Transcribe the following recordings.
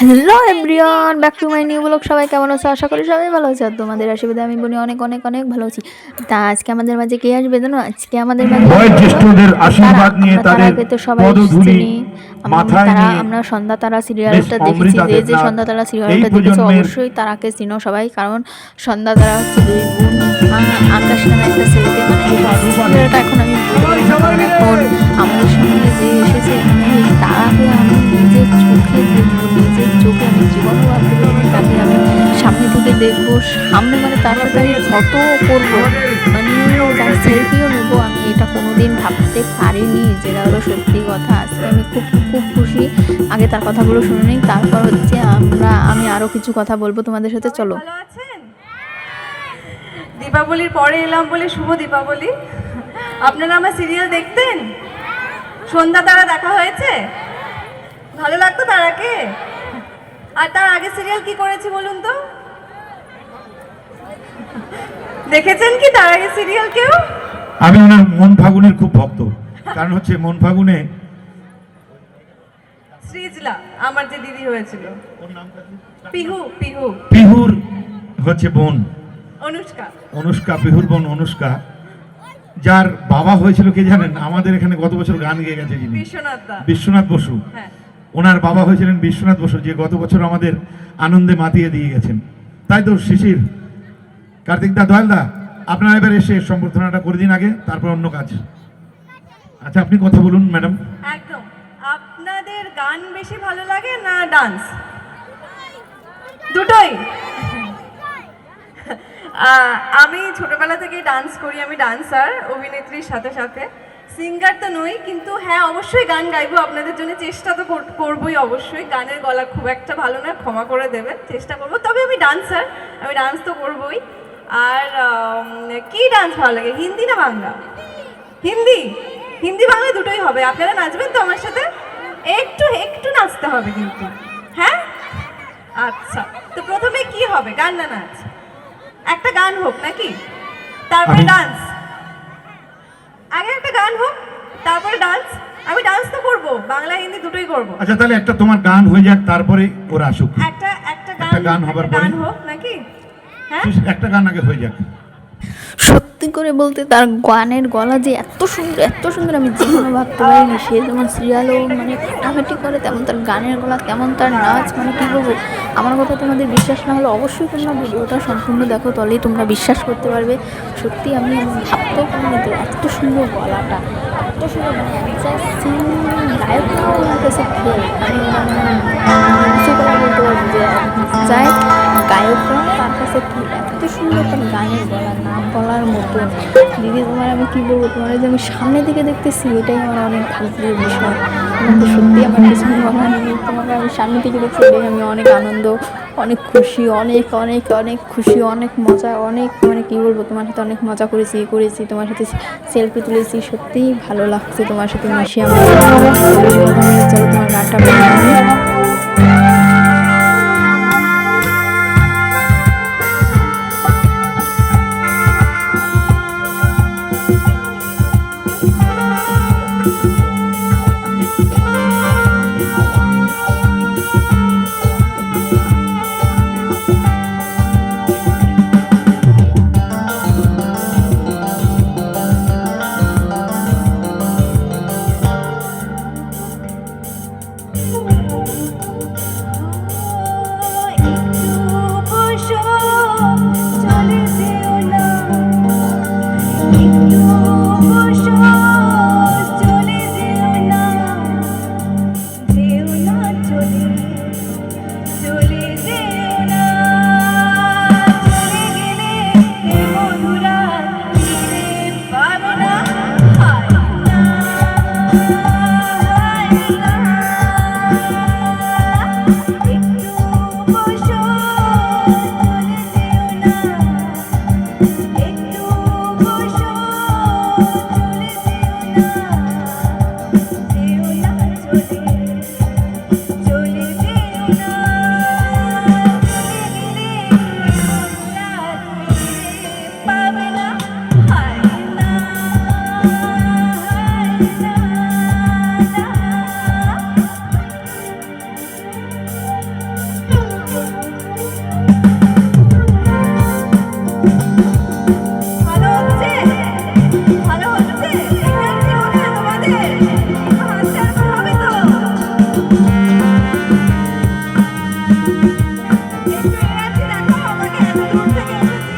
Hello everyone, back to my new blog. সবাই কেমন আছো? আশা করি সবাই ভালো আছে। আর তোমাদের আশীর্বাদে আমি বলি অনেক অনেক অনেক ভালো আছি। তা আজকে আমাদের মাঝে কে আসবে জানো? আজকে আমাদের মাঝে বয়োজ্যেষ্ঠদের আশীর্বাদ নিয়ে তাদের তারাকে তো সবাই পদধূলি চিনি। মাথায় নিয়ে আমরা সন্ধ্যা তারা মিস সিরিয়ালটা দেখেছি। অমৃতা যে দেবনাথ সন্ধ্যা তারা এই সিরিয়ালটা দেখেছো প্রজন্মের অবশ্যই তারাকে চিনো সবাই, কারণ সন্ধ্যা তারা হচ্ছে দুই বোন। আকাশ নামে একটা ছেলেকে, মানে সিরিয়ালটা এখন আমি বলতে পারি না, কারণ এখন আমাদের সামনে যে এসেছে, মানে তারাকে আমি নিজের চোখে দেখবো, নিজের চোখে আমি জীবনও ভাবতে পারিনি তাকে আমি সামনে থেকে দেখবো, সামনে মানে তার সাথে আমি ফটো করবো, মানে তার সেলফিও নেবো। আমি এটা কোনোদিন ভাবতে পারিনি, যেটা হলো সত্যি কথা। আজকে আমি খুব খুব খুশি। আগে তার কথাগুলো শুনে নিই, তারপর হচ্ছে আমি আরও কিছু কথা বলবো তোমাদের সাথে। চলো। ভালো আছেন? দীপাবলির পরে এলাম বলে শুভ দীপাবলি। আপনারা আমার সিরিয়াল দেখতেন? সন্ধ্যা তারা দেখা হয়েছে? ভালো লাগতো তারাকে? আর তার আগে সিরিয়াল কি করেছি বলুন তো? দেখেছেন কি তার আগে সিরিয়াল কেউ? আমি ওনার মন ফাগুনের খুব ভক্ত। কারণ হচ্ছে মন ফাগুনে সৃজলা, আমার যে দিদি হয়েছিল, পিহু পিহু পিহুর হচ্ছে বোন অনুষ্কা, অনুষ্কা, পিহুর বোন অনুষ্কা, যার বাবা হয়েছিল কে জানেন? আমাদের এখানে গত বছর গান গেয়ে গেছে যিনি, বিশ্বনাথ দা। বিশ্বনাথ বসু। হ্যাঁ, ওনার বাবা হয়েছিলেন বিশ্বনাথ বসু, যে গত বছর আমাদের আনন্দে মাতিয়ে দিয়ে গেছেন। তাই তো শিশির, কার্তিক দা, দয়াল দা, আপনারা এবার এসে সম্বর্ধনাটা করে দিন আগে, তারপর অন্য কাজ। আচ্ছা, আপনি কথা বলুন ম্যাডাম। একদম। আপনাদের গান বেশি ভালো লাগে না ডান্স? দুটোই। আমি ছোটবেলা থেকেই ডান্স করি, আমি ডান্সার, অভিনেত্রীর সাথে সাথে। সিঙ্গার তো নই, কিন্তু হ্যাঁ অবশ্যই গান গাইবো আপনাদের জন্য, চেষ্টা তো করবোই অবশ্যই। গানের গলা খুব একটা ভালো না, ক্ষমা করে দেবেন, চেষ্টা করবো। তবে আমি ডান্সার, আমি ডান্স তো করবোই। আর কি ডান্স ভালো লাগে, হিন্দি না বাংলা? হিন্দি, হিন্দি বাংলা দুটোই হবে। আপনারা নাচবেন তো আমার সাথে? একটু একটু নাচতে হবে কিন্তু, হ্যাঁ? আচ্ছা, তো প্রথমে কি হবে, গান না নাচ? একটা গান হোক নাকি, তারপরে ডান্স। আগে একটা গান হোক, তারপরে ডান্স। আমি ডান্স তো করবো, বাংলা হিন্দি দুটোই করবো। আচ্ছা, তাহলে একটা তোমার গান হয়ে যাক, তারপরে ওরা আসুক। একটা একটা গান হবার পরে গান হোক নাকি? হ্যাঁ, একটা গান আগে হয়ে যাক। সত্যি করে বলতে তার গানের গলা যে এত সুন্দর, এত সুন্দর, আমি জীবনে ভাবতে পারিনি। সে যেমন সিরিয়ালও মানে ফাটাফাটি করে, তেমন তার গানের গলা, তেমন তার নাচ, মানে কী বলবো। আমার কথা তোমাদের বিশ্বাস না হলে অবশ্যই তোমরা ভিডিওটা সম্পূর্ণ দেখো, তবেই তোমরা বিশ্বাস করতে পারবে। সত্যি আমি ভাবতেও পারিনি তো এত সুন্দর গলাটা, এত সুন্দর, মানে একজাস্ট সিং গায়কটাও আমার কাছে ফেল। আমি কিছু করে বলতে পারবো যে যায় গায়করা তার কাছে ফেল। এত সুন্দর তার গানের গলা, না বলার মতো। দিদি তোমার আমি কী বলবো, তোমার যে আমি সামনে থেকে দেখতেছি, এটাই আমার অনেক ভাগ্যের বিষয়। তোমাকে সত্যি আমার কিছু বলা নেই, তোমাকে আমি সামনে থেকে দেখছি, এটাই আমি অনেক আনন্দ, অনেক খুশি, অনেক অনেক অনেক খুশি, অনেক মজা, অনেক মানে কী বলবো, তোমার সাথে অনেক মজা করেছি, তোমার সাথে সেলফি তুলেছি। সত্যিই ভালো লাগছে তোমার সাথে মিশে। আমার চলো তোমার গানটা বলি। ভালো হচ্ছে, ভালো হচ্ছে, এনার্জি ওঠে তোমাদের, একটু হাত চালাতে হবে তো, একটু এনার্জি দেখাও আমাকে, এত দূর থেকে এসেছি।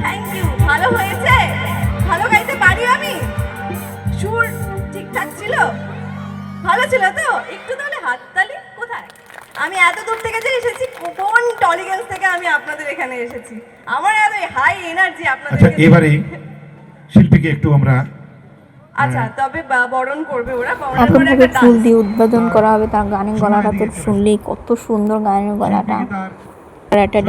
থ্যাংক ইউ, ভালো হয়েছে, ভালো গাইতে পারি আমি, সুর ঠিকঠাক ছিল, ভালো ছিল তো? একটু তাহলে হাততালি কোথায়? আমি এত দূর থেকে যে এসেছি, কোন টলিগঞ্জ থেকে আমি আপনাদের এখানে এসেছি, আমার এত হাই এনার্জি আপনাদের। আচ্ছা, এবারে শিল্পীকে একটু আমরা আচ্ছা, তবে বরণ করবে ওরা, বরণের এখন পরে থেকে একটা ফুল dance। দিয়ে উদ্বোধন করা হবে তার গানের গলাটা। তো শুনলেই কত সুন্দর গানের গলাটা। আর একটা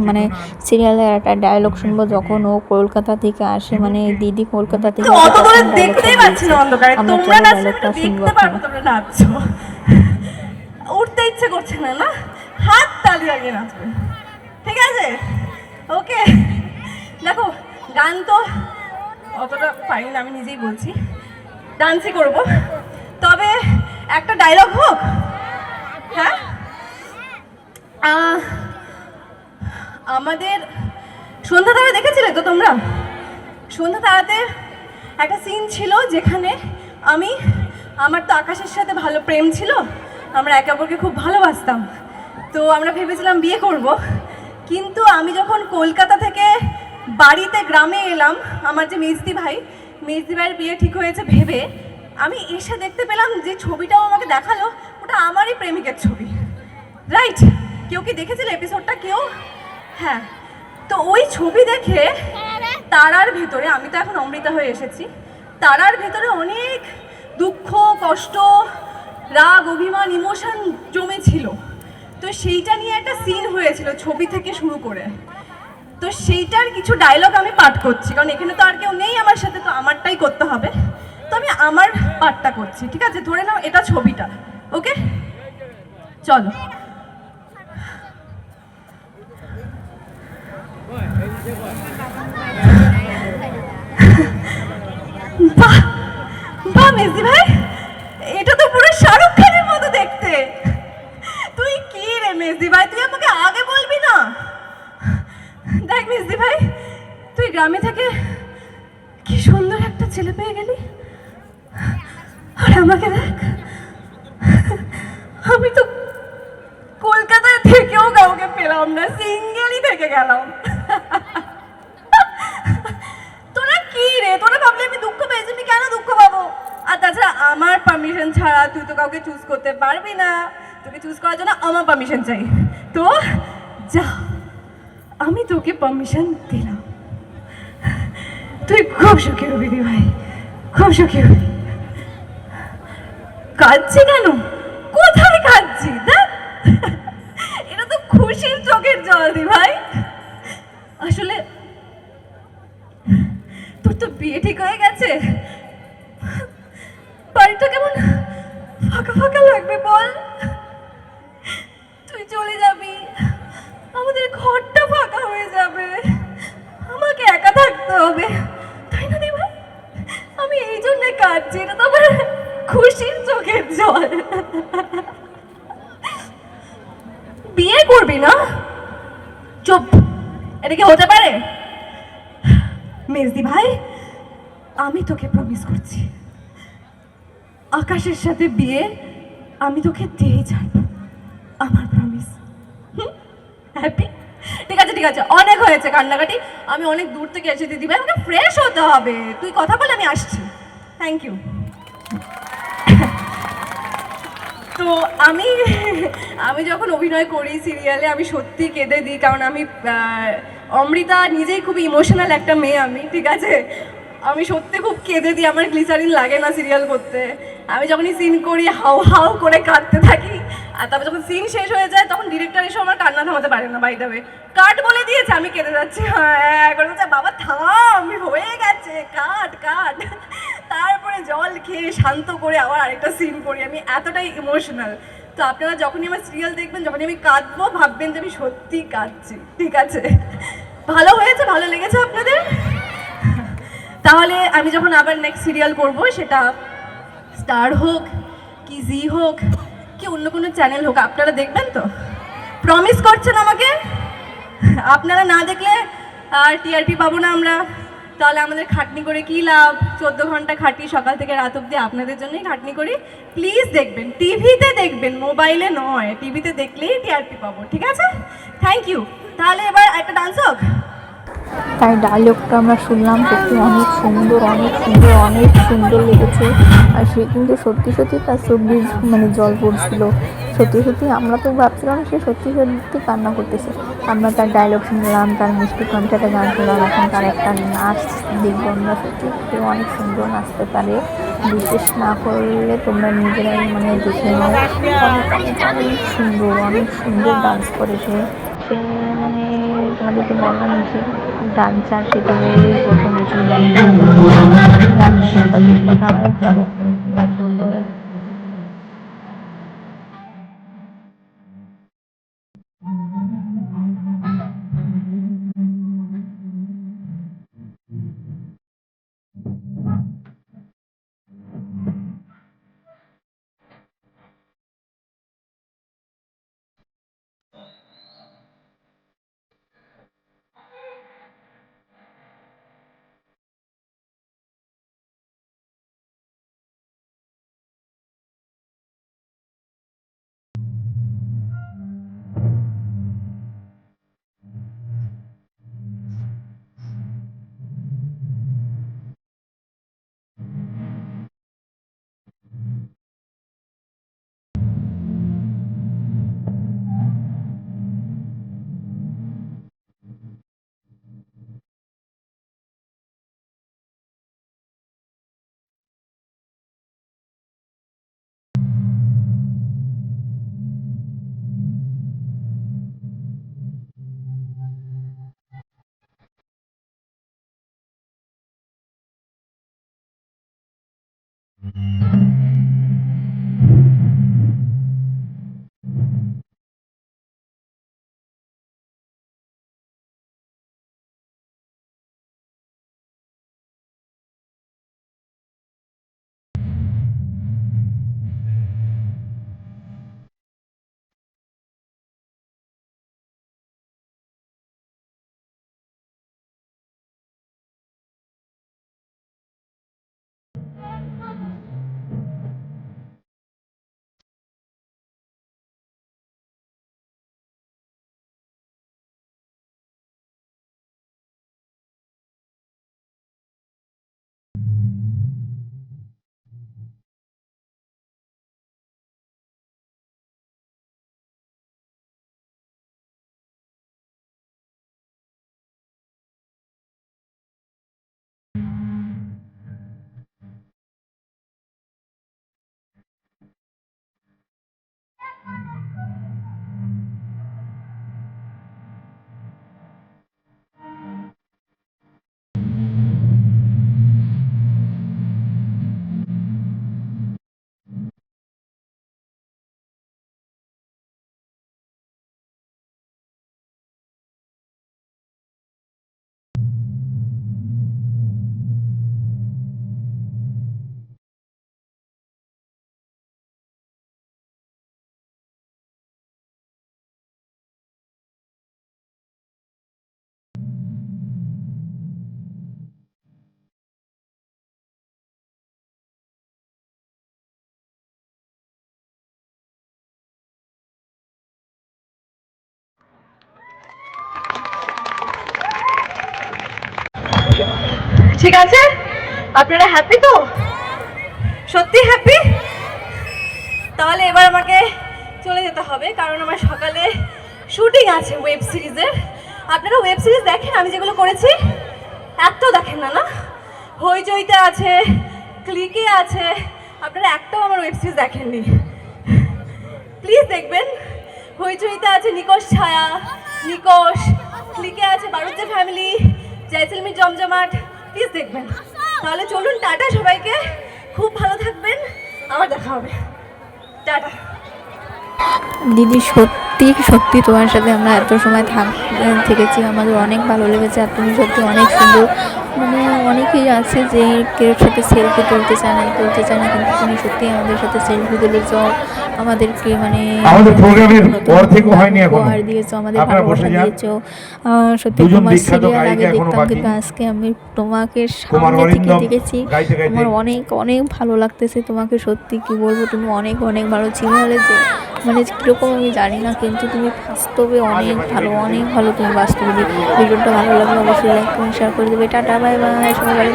মানে সিরিয়ালের একটা ডায়লগ শুনবো, যখন ও কলকাতা থেকে আসে, মানে দিদি কলকাতা থেকে তো আসে, অত তখন করে dialogue টা দেখতেই পাচ্ছি না বলছে। অন্ধকারে, আমরা তোমরা চলো নাচলে dialogue-টা একটু শুনবো দেখতে এখন। পারবো তোমরা নাচছো, উঠতে ইচ্ছে করছে না, না হাত তালি আগে নাচবে, ঠিক আছে? ওকে, দেখো গান তো অতটা পারি না, আমি নিজেই বলছি, ডান্সই করব, তবে একটা ডায়লগ হোক। হ্যাঁ, আমাদের সন্ধ্যা তারা দেখেছিলে তো তোমরা? সন্ধ্যা তারাতে একটা সিন ছিল যেখানে আমার তো আকাশের সাথে ভালো প্রেম ছিল, আমরা একে অপরকে খুব ভালোবাসতাম, তো আমরা ভেবেছিলাম বিয়ে করব, কিন্তু আমি যখন কলকাতা থেকে বাড়িতে গ্রামে এলাম, আমার যে মেজদি ভাইয়ের বিয়ে ঠিক হয়েছে ভেবে, আমি এসে দেখতে পেলাম যে ছবিটাও আমাকে দেখালো, ওটা আমারই প্রেমিকের ছবি, রাইট? কেউ কি দেখেছিল এপিসোডটা কেউ? হ্যাঁ, তো ওই ছবি দেখে তারার ভেতরে, আমি তো এখন অমৃতা হয়ে এসেছি, তারার ভেতরে অনেক দুঃখ, কষ্ট, রাগ, অভিমান, ইমোশন জমেছিল, তো সেইটা নিয়ে একটা সিন হয়েছিল ছবি থেকে শুরু করে, তো সেইটার কিছু ডায়লগ আমি পাঠ করছি, কারণ এখানে তো আর কেউ নেই আমার সাথে, তো আমারটাই করতে হবে, তো আমি আমার পাঠটা করছি, ঠিক আছে? ধরে নাও এটা ছবিটা, ওকে? চলো। বাহ, বাহ মেজদি ভাই, এটা তো পুরো শাহরুখ খানের মতো দেখতে। তুই কি রে মেজদি ভাই, তুই আমাকে আগে বলবি না? দেখ মেজদি ভাই, তুই গ্রামে থেকে কি সুন্দর একটা ছেলে পেয়ে গেলি, আর আমাকে দেখ, আমি তো কলকাতায় থেকেও কাউকে পেলাম না, সিঙ্গেলই থেকে গেলাম। তোরা কি রে, তোরা ভাবলে আমি দুঃখ পেয়েছি, আমি কেন দুঃখ পাবো? আর তাছাড়া আমার পারমিশন ছাড়া তুই তো কাউকে চুজ করতে পারবি না, তোকে চুজ করার জন্য আমার পারমিশন চাই। তো যা, আমি তোকে পারমিশন দিলাম, তুই খুব সুখী হবি রে ভাই, খুব সুখী হবি। কাঁদছি কেন, কোথায় কাঁদছি? দেখ, এটা তো খুশির চোখের জল দি ভাই। আসলে তোর তো বিয়ে ঠিক হয়ে গেছে, বাড়িটা কেমন ফাঁকা ফাঁকা লাগবে বল? তুই চলে যাবি, আমাদের ঘরটা ফাঁকা হয়ে যাবে, আমাকে একা থাকতে হবে, তাই না দি ভাই? আমি এই জন্য কাঁদছি, এটা তো আমার খুশির চোখের জল। বিয়ে করবি না? চুপ, এটা কি হতে পারে? মেজদি ভাই, আমি তোকে প্রমিস করছি, আকাশের সাথে বিয়ে আমি তোকে দিয়ে ছাড়বো, আমার প্রমিস। হ্যাপি? ঠিক আছে ঠিক আছে, অনেক হয়েছে কান্নাকাটি, আমি অনেক দূর থেকে এসে দিদি ভাই, আমাকে ফ্রেশ হতে হবে, তুই কথা বল, আমি আসছি। Thank you. তো আমি আমি যখন অভিনয় করি সিরিয়ালে, আমি সত্যি কেঁদে দিই, কারণ আমি অমৃতা নিজেই খুব ইমোশনাল একটা মেয়ে আমি, ঠিক আছে? আমি সত্যি খুব কেঁদে দিই, আমার গ্লিসারিন লাগে না সিরিয়াল করতে। আমি যখনই সিন করি হাউ হাউ করে কাঁদতে থাকি, আর তারপর যখন সিন শেষ হয়ে যায় তখন ডিরেক্টর এসে আমার কান্না থামাতে পারে না, বাই দ্য ওয়ে। কাট বলে দিয়েছে, আমি কেঁদে যাচ্ছি, হ্যাঁ করে বলছে বাবা থাম, হয়ে গেছে, কাট কাট। তারপরে জল খেয়ে শান্ত করে আবার আরেকটা সিন করি, আমি এতটাই ইমোশনাল। তো আপনারা যখনই আমার সিরিয়াল দেখবেন, যখনই আমি কাঁদবো, ভাববেন যে আমি সত্যি কাঁদছি, ঠিক আছে? ভালো হয়েছে, ভালো লেগেছে আপনাদের? তাহলে আমি যখন আবার নেক্সট সিরিয়াল করব, সেটা স্টার হোক কি জি হোক কি অন্য কোনো চ্যানেল হোক, আপনারা দেখবেন তো? প্রমিস করছেন আমাকে? আপনারা না দেখলে আর টিআরপি পাবো না আমরা, তাহলে আমাদের খাটনি করে কি লাভ? 14 ঘন্টা খাটি, সকাল থেকে রাত অবধি আপনাদের জন্যই খাটনি করি। প্লিজ দেখবেন, টিভিতে দেখবেন, মোবাইলে নয়, টিভিতে দেখলেই টিআরপি পাবো, ঠিক আছে? Thank you. তাহলে এবার একটা ডান্স হোক। তাই ডায়লগটা আমরা শুনলাম, সত্যি অনেক সুন্দর, অনেক সুন্দর, অনেক সুন্দর লেগেছে। আর সে কিন্তু সত্যি সত্যি তার চোখ দিয়ে মানে জল পড়ছিল, সত্যি সত্যি আমরা তো ভাবছিলাম সে সত্যি সত্যি কান্না করতেছে। আমরা তার ডায়লগ শুনলাম, তার মিষ্টি কণ্ঠে গান শুনলাম, এখন তার একটা নাচ দেখবো আমরা, সত্যি সে অনেক সুন্দর নাচতে পারে। বিশেষ না করলে তোমরা নিজেরাই মানে দেখে নাও, অনেক অনেক অনেক সুন্দর, অনেক সুন্দর ডান্স করে সে। সে মানে তোমাদেরকে বললাম যে ডান্সার, সে তো প্রথম কিছু কথা ঠিক আছে, আপনারা হ্যাপি তো? সত্যি হ্যাপি? তাহলে এবার আমাকে চলে যেতে হবে, কারণ আমার সকালে শুটিং আছে ওয়েব সিরিজের। আপনারা ওয়েব সিরিজ দেখেন আমি যেগুলো করেছি? একটাও দেখেন না, না? হইচইতে আছে, ক্লিকে আছে, আপনারা একটাও আমার ওয়েব সিরিজ দেখেননি। প্লিজ দেখবেন। হইচইতে আছে নিকশ ছায়া, নিকশ, ক্লিকে আছে বারুজ্জে ফ্যামিলি, জয়সলমীর জমজমাট। প্লিজ দেখবেন। তাহলে চলুন, টাটা সবাইকে, খুব ভালো থাকবেন, আবার দেখা হবে, টাটা। দিদি সত্যি সত্যি তোমার সাথে আমরা এত সময় থেকেছি, আমাদের অনেক ভালো লেগেছে। আর তুমি সত্যি অনেক সুন্দর, মানে অনেকেই আছে যে কেউ সাথে সেলফি তুলতে চায় না, কিন্তু তুমি সত্যি আমাদের সাথে সেলফি তুলেছ, আমাদেরকে মানে আমাদের প্রোগ্রামের অর্ধেকও হয়নি এখনো। উপহার দিয়েছো, আমাদের আপনারা বসে ভালোবাসা যান। দিয়েছো। সত্যি দুজন তোমার বিখ্যাত সিরিয়াল গায়িকা আগে এখনো দেখতাম, বাকি। কিন্তু আজকে আমি তোমাকে কুমার সামনে থেকে অরিন্দম দেখেছি, গাইতে গাইতে। আমার অনেক অনেক ভালো লাগতেছে তোমাকে। সত্যি কি বলবো, তুমি অনেক অনেক ভালো ছিল। যে মানে কীরকম আমি জানি না, কিন্তু তুমি বাস্তবে অনেক ভালো তুমি বাস্তবে। ভিডিওটা ভালো লাগলে অবশ্যই লাইক করে শেয়ার করে দেবে। টাটা, বাই বাই, সবাই ভালো থাকবে।